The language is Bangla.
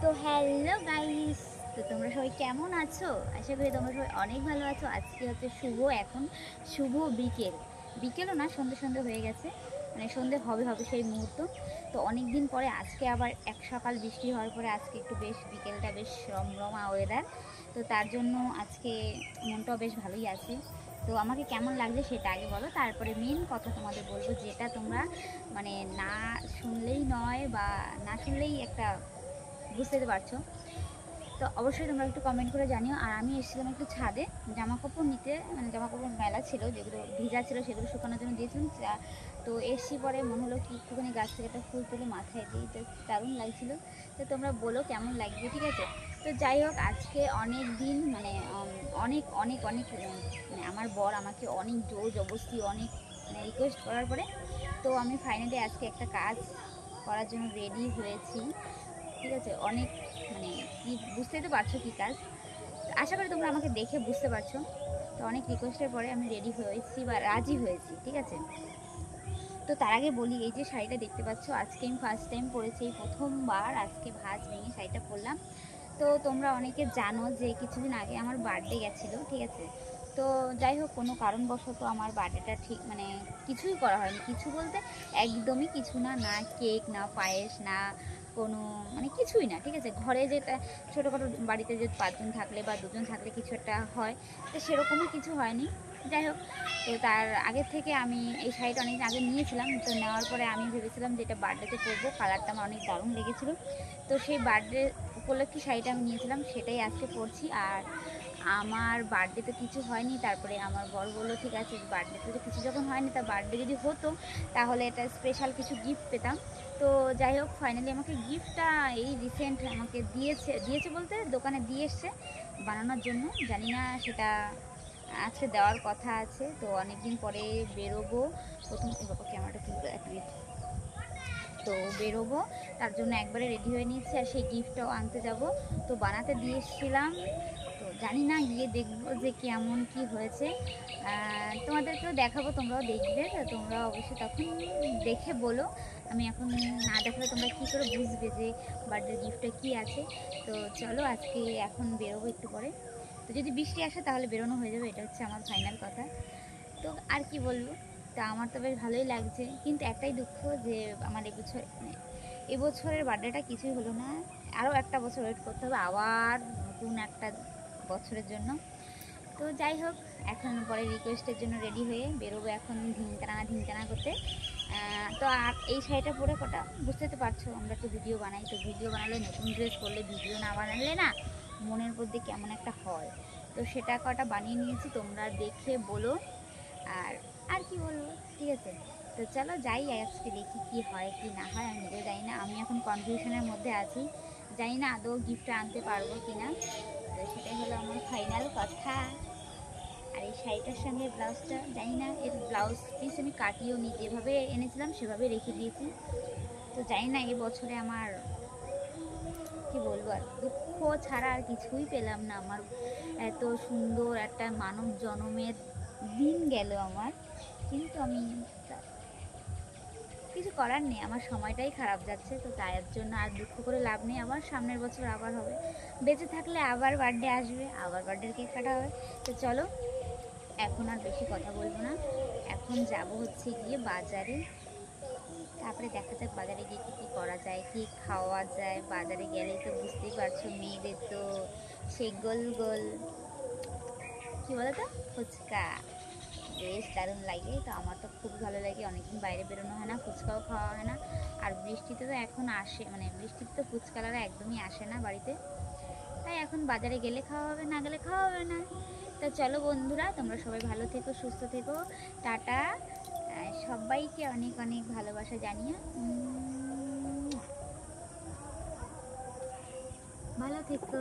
তো হ্যালো গাইস, তো তোমরা সবাই কেমন আছো? আশা করি তোমরা সবাই অনেক ভালো আছো। আজকে হচ্ছে এখন শুভ বিকেল, বিকেলও না, সন্ধে সন্ধে হয়ে গেছে, মানে সন্ধে হবে হবে সেই মুহূর্ত। তো অনেক দিন পরে আজকে আবার এক সকাল বৃষ্টি হওয়ার পরে আজকে একটু বেশ বিকেলটা বেশ রমরমা ওয়েদার। তো তার জন্য আজকে মনটাও বেশ ভালোই আছে। তো আমাকে কেমন লাগছে সেটা আগে বলো, তারপরে মেন কথা তোমাদের বলবো, যেটা তোমরা মানে না শুনলেই নয় বা না শুনলেই একটা বুঝতে পারছো। তো অবশ্যই তোমরা একটু কমেন্ট করে জানিও। আর আমি এসেছিলাম একটু ছাদে জামা কাপড় নিতে, মানে জামা কাপড় মেলা ছিল, যেগুলো ভিজা ছিল সেগুলো শুকানোর জন্য দিয়েছিলাম। তো এসছি পরে মনে হলো কি একটুখানি গাছ থেকে একটা ফুল তুলে মাথায় দিই, তো দারুণ লাগছিল। তো তোমরা বলো কেমন লাগবে, ঠিক আছে? তো যাই হোক, আজকে অনেক দিন মানে অনেক অনেক অনেক মানে আমার বর আমাকে অনেক জোর জবরদস্তি অনেক মানে রিকোয়েস্ট করার পরে তো আমি ফাইনালি আজকে একটা কাজ করার জন্য রেডি হয়েছি, ঠিক আছে? অনেক মানে কি বুঝতেই তো পারছো কী কাজ। আশা করি তোমরা আমাকে দেখে বুঝতে পারছো। তো অনেক রিকোয়েস্টের পরে আমি রেডি হয়েছি বা রাজি হয়েছি, ঠিক আছে? তো তার আগে বলি, এই যে শাড়িটা দেখতে পাচ্ছ আজকে আমি ফার্স্ট টাইম পরেছি, এই প্রথমবার আজকে ভাঁজ ভেঙে শাড়িটা পরলাম। তো তোমরা অনেকে জানো যে কিছুদিন আগে আমার বার্থডে গেছিলো, ঠিক আছে? তো যাই হোক, কোনো কারণবশত আমার বার্থডেটা ঠিক মানে কিছুই করা হয়নি। কিছু বলতে একদমই কিছু না, না কেক, না পায়েস, না কোনো মানে কিছুই না, ঠিক আছে? ঘরে যেটা ছোটোখাটো বাড়িতে যে 5 জন থাকলে বা 2 জন থাকলে কিছু একটা হয়, তো সেরকমও কিছু হয়নি। যাই হোক, তো তার আগের থেকে আমি এই শাড়িটা অনেক আগে নিয়েছিলাম। তো নেওয়ার পরে আমি ভেবেছিলাম যে এটা বার্থডেতে পরবো, কালারটা আমার অনেক দারুণ লেগেছিলো। তো সেই বার্থডে উপলক্ষে শাড়িটা আমি নিয়েছিলাম, সেটাই আজকে পরছি। আর আমার বার্থডে তো কিছু হয়নি, তারপরে আমার বর বললো ঠিক আছে, বার্থডেতে তো কিছু যখন হয়নি, তা বার্থডে যদি হতো তাহলে এটা স্পেশাল কিছু গিফট পেতাম। তো যাই হোক, ফাইনালি আমাকে গিফটটা এই রিসেন্ট আমাকে দিয়েছে দিয়েছে বলতে দোকানে দিয়ে এসছে বানানোর জন্য। জানি না সেটা আজকে দেওয়ার কথা আছে। তো অনেক দিন পরে বেরোবো, প্রথম এই বাবা ক্যামেরাটা কিন্তু এক মিনিট। তো বেরোবো, তার জন্য একবারে রেডি হয়ে নিয়েছি, আর সেই গিফটটাও আনতে যাব। তো বানাতে দিয়ে এসেছিলাম, তো জানি না গিয়ে দেখবো যে কেমন কি হয়েছে। তোমাদেরকেও দেখাবো, তোমরাও দেখবে। তো তোমরা অবশ্যই তখন দেখে বলো। আমি এখন না দেখালে তোমরা কী করে বুঝবে যে বার্থডে গিফটটা কী আছে। তো চলো আজকে এখন বেরোবো একটু পরে। তো যদি বৃষ্টি আসে তাহলে বেরোনো হয়ে যাবে, এটা হচ্ছে আমার ফাইনাল কথা। তো আর কি বলবো, তা আমার তো বেশ ভালোই লাগছে, কিন্তু একটাই দুঃখ যে আমার এবছর মানে এবছরের বার্থডেটা কিছুই হলো না। আরও একটা বছর ওয়েট করতে হবে আবার নতুন একটা বছরের জন্য। তো যাই হোক, এখন পরে রিকোয়েস্টের জন্য রেডি হয়ে বেরোবো এখন ধিনকানা করতে। তো আর এই শাড়িটা পরে কটা বুঝতে তো পারছো, আমরা তো ভিডিও বানাই, তো ভিডিও বানালে নতুন ড্রেস পরলে ভিডিও না বানালে না মনের মধ্যে কেমন একটা হয়। তো সেটা কটা বানিয়ে নিয়েছি, তোমরা দেখে বলো। আর আর কি বলবো, ঠিক আছে? তো চলো যাই, আজকে দেখি কি হয় কি না হয়, আমি নিজেও জানি না। আমি এখন কনফিউশনের মধ্যে আছি, জানি না আদৌ গিফটটা আনতে পারবো কি না। তো সেটাই হলো আমার ফাইনাল কথা। আর এই শাড়িটার সঙ্গে ব্লাউজটা জানি না, এর ব্লাউজ পিস আমি কাটিয়েও নি, যেভাবে এনেছিলাম সেভাবে রেখে দিয়েছি। তো জানি না এবছরে আমার কি বলবো, আর দুঃখ ছাড়া আর কিছুই পেলাম না। আমার এত সুন্দর একটা মানব জনমের দিন গেল আমার, কিন্তু আমি কিছু করার নেই, আমার সময়টাই খারাপ যাচ্ছে। তো তার জন্য আর দুঃখ করে লাভ নেই, আবার সামনের বছর আবার হবে, বেঁচে থাকলে আবার বার্থডে আসবে, আবার বার্থডের কেক কাটা হবে। তো চলো, এখন আর বেশি কথা বলবো না, এখন যাব হচ্ছে গিয়ে বাজারে। তারপরে দেখা যাক বাজারে গিয়ে কী কী করা যায়, কী খাওয়া যায়। বাজারে গেলেই তো বুঝতেই পারছো, মেয়েদের তো সেই গোল গোল কী বলো তো, ফুচকা বেশ দারুণ লাগে। তো আমার তো খুব ভালো লাগে, অনেকদিন বাইরে বেরোনো হয় না, ফুচকাও খাওয়া হয় না। আর বৃষ্টিতে তো এখন আসে, মানে বৃষ্টিতে তো ফুচকালারা একদমই আসে না বাড়িতে, তাই এখন বাজারে গেলে খাওয়া হবে, না গেলে খাওয়া হবে না। তো চলো বন্ধুরা, তোমরা সবাই ভালো থেকো, সুস্থ থেকো, টাটা। সবাইকে অনেক অনেক ভালোবাসা জানিয়ে ভালো থেকো।